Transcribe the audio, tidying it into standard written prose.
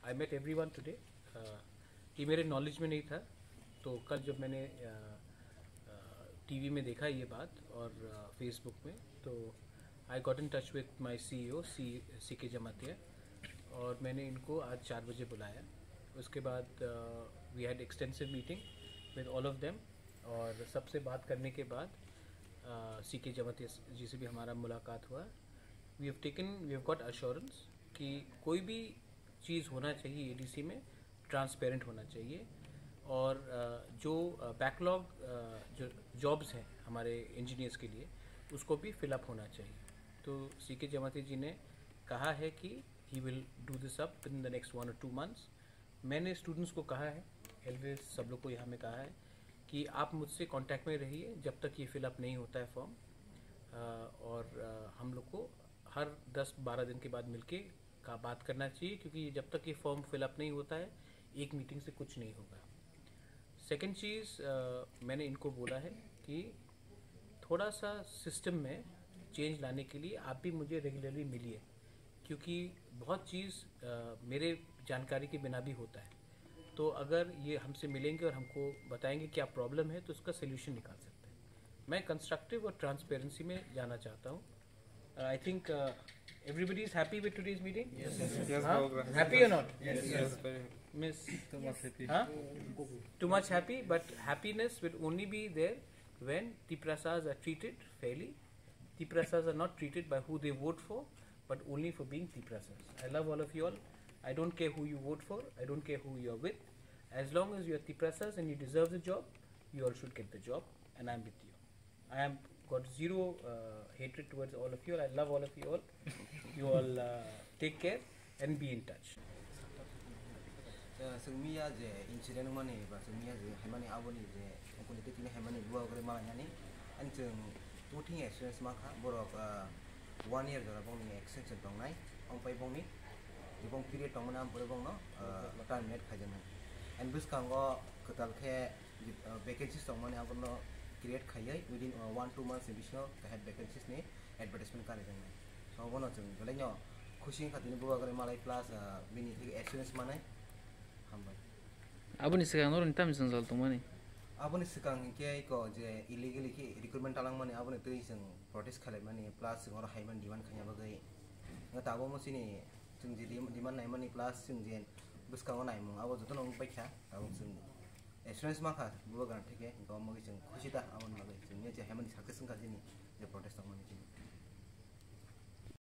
I met everyone today. ये मेरे knowledge में नहीं था, तो कल जब मैंने टीवी में देखा ये बात और फेसबुक में, तो I got in touch with my CEO CK Jamatia, और मैंने इनको आज 4 बजे बुलाया। उसके बाद we had extensive meeting with all of them, और सबसे बात करने के बाद सीके जमातिया जी से भी हमारा मुलाकात हुआ। वी हैव गॉट अश्योरेंस कि कोई भी चीज़ होना चाहिए एडीसी में ट्रांसपेरेंट होना चाहिए, और जो बैकलॉग जो जॉब्स हैं हमारे इंजीनियर्स के लिए, उसको भी फिलअप होना चाहिए। तो सीके जमाती जी ने कहा है कि he will do this up in the next 1 or 2 months। मैंने स्टूडेंट्स को कहा है, एलवेज सब लोग को यहाँ में कहा है कि आप मुझसे कांटेक्ट में रहिए जब तक ये फिलअप नहीं होता है फॉर्म, और हम लोग को हर 10-12 दिन के बाद मिलके का बात करना चाहिए, क्योंकि जब तक ये फॉर्म फिलअप नहीं होता है एक मीटिंग से कुछ नहीं होगा। सेकेंड चीज़, मैंने इनको बोला है कि थोड़ा सा सिस्टम में चेंज लाने के लिए आप भी मुझे रेगुलरली मिलिए, क्योंकि बहुत चीज़ मेरे जानकारी के बिना भी होता है। तो अगर ये हमसे मिलेंगे और हमको बताएंगे क्या प्रॉब्लम है, तो उसका सोल्यूशन निकाल सकते हैं। मैं कंस्ट्रक्टिव और ट्रांसपेरेंसी में जाना चाहता हूँ। I think everybody is happy with today's meeting? Yes. Happy or not? Yes. Miss? Too much happy. Too much happy, but happiness will only be there when Tiprasas are treated fairly. Tiprasas are not treated by who they vote for, but only for being Tiprasas. I love all of you all. I don't care who you vote for. I don't care who you are with. As long as you are Tiprasas and you deserve the job, you all should get the job, and I am with you. I am got zero hatred towards all of you all. I love all of you all. You all take care and be in touch. Sungmiya je incident mane ba sungmiya je hamani aboni je ko ni tini hamani buwa gore ma yani anjung tuting experience ma kha borok 1 year jara bong ni extension tong nai ong pai bong ni bong period tong na bore bong no terminate khajan and bus kango ketal khe vacancies tong mane abon no create खाइए within 1-2 months bisno kahet vacancies ni advertisement kare jang so bono jeng bele nyo खुशी खातिर बुआ करे मालाई plus बिनि थि experience माने हमबाय aboni sigang nor tam jang jal tongmani aboni sikang ke ko je illegally ki recruitment talang mane aboni tei jeng protest khalai mane plus jeng or haiman demand khanya bagai ngata abo mo sini jeng je demand nai mane plus jeng je buskang nai mung abo joto nong paikha abo jeng experience ma kha buwa gan theke ko mo jeng खुशी ta abon bagai jeng ne je haiman success ka jeni je protest tong mane